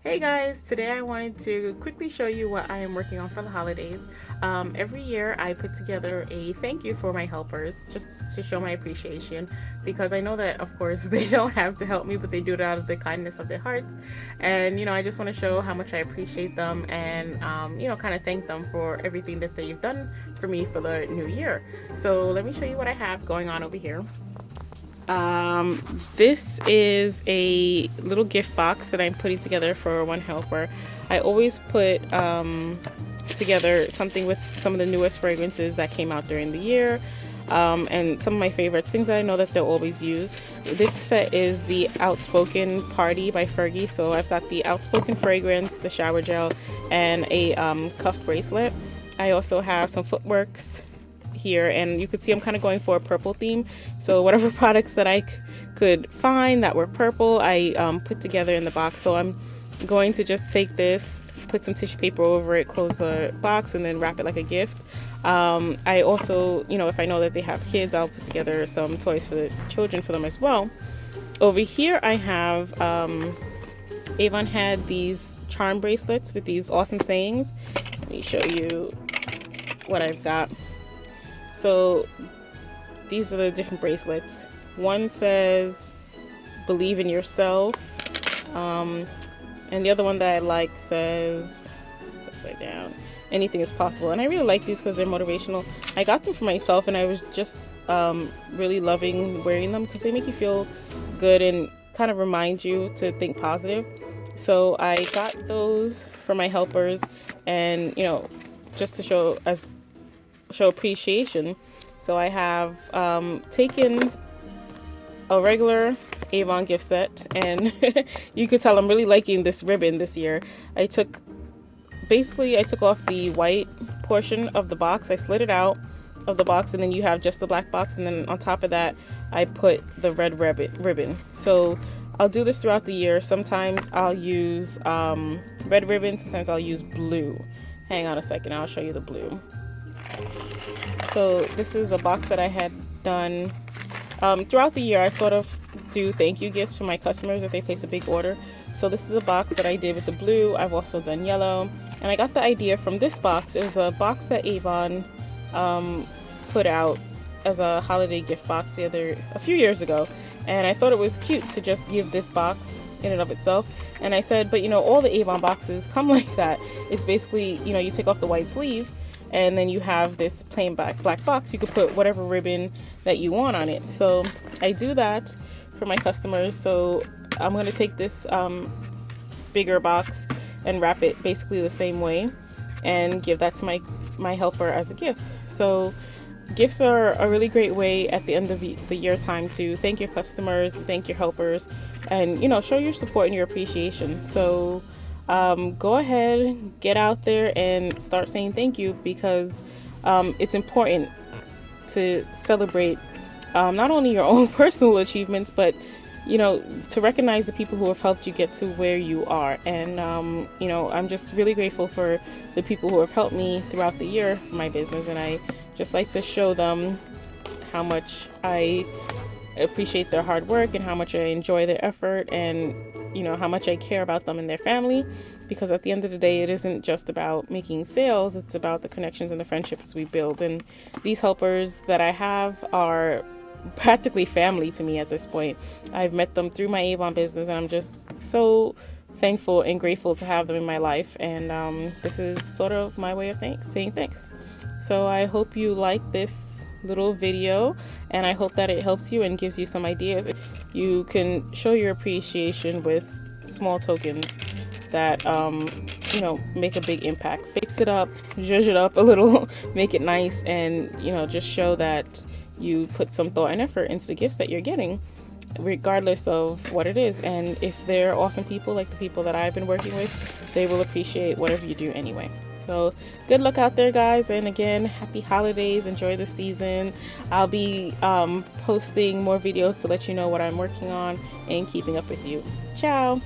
Hey guys, today I wanted to quickly show you what I am working on for the holidays. Every year I put together a thank you for my helpers just to show my appreciation because I know that of course they don't have to help me, but they do it out of the kindness of their hearts. And I just want to show how much I appreciate them and kind of thank them for everything that they've done for me for the new year. So let me show you what I have going on over here. This is a little gift box that I'm putting together for one helper. I always put together something with some of the newest fragrances that came out during the year, and some of my favorites, things that I know that they'll always use. This set is the Outspoken Party by Fergie. So I've got the Outspoken fragrance, the shower gel, and a cuff bracelet. I also have some footworks here, and you could see I'm kind of going for a purple theme, so whatever products that I could find that were purple I put together in the box. So I'm going to just take this, put some tissue paper over it, close the box, and then wrap it like a gift. I also, if I know that they have kids, I'll put together some toys for the children for them as well. Over here I have Avon had these charm bracelets with these awesome sayings. Let me show you what I've got. So these are the different bracelets. One says believe in yourself, and the other one that I like says, it's upside down, anything is possible. And I really like these because they're motivational. I got them for myself and I was just really loving wearing them because they make you feel good and kind of remind you to think positive. So I got those for my helpers, and just to show appreciation. So I have taken a regular Avon gift set, and you could tell I'm really liking this ribbon this year. I took off the white portion of the box, I slid it out of the box, and then you have just the black box, and then on top of that I put the red ribbon. So I'll do this throughout the year. Sometimes I'll use red ribbon, sometimes I'll use blue. Hang on a second, I'll show you the blue. So this is a box that I had done throughout the year. I sort of do thank you gifts for my customers if they place a big order. So this is a box that I did with the blue. I've also done yellow, and I got the idea from this box. It was a box that Avon put out as a holiday gift box a few years ago, and I thought it was cute to just give this box in and of itself. And I said, but all the Avon boxes come like that. It's basically, you take off the white sleeve, and then you have this plain black box. You could put whatever ribbon that you want on it. So I do that for my customers. So I'm going to take this bigger box and wrap it basically the same way and give that to my helper as a gift. So gifts are a really great way at the end of the year time to thank your customers, thank your helpers, and show your support and your appreciation. So go ahead, get out there and start saying thank you, because it's important to celebrate not only your own personal achievements, but to recognize the people who have helped you get to where you are. And I'm just really grateful for the people who have helped me throughout the year for my business, and I just like to show them how much I appreciate their hard work and how much I enjoy their effort, and how much I care about them and their family. Because at the end of the day, it isn't just about making sales, it's about the connections and the friendships we build. And these helpers that I have are practically family to me at this point. I've met them through my Avon business, and I'm just so thankful and grateful to have them in my life. And this is sort of my way of saying thanks. So I hope you like this little video, and I hope that it helps you and gives you some ideas. You can show your appreciation with small tokens that make a big impact. Fix it up, zhuzh it up a little, make it nice, and just show that you put some thought and effort into the gifts that you're getting, regardless of what it is. And if they're awesome people like the people that I've been working with, they will appreciate whatever you do anyway. So good luck out there, guys, and again, happy holidays, enjoy the season. I'll be posting more videos to let you know what I'm working on and keeping up with you. Ciao.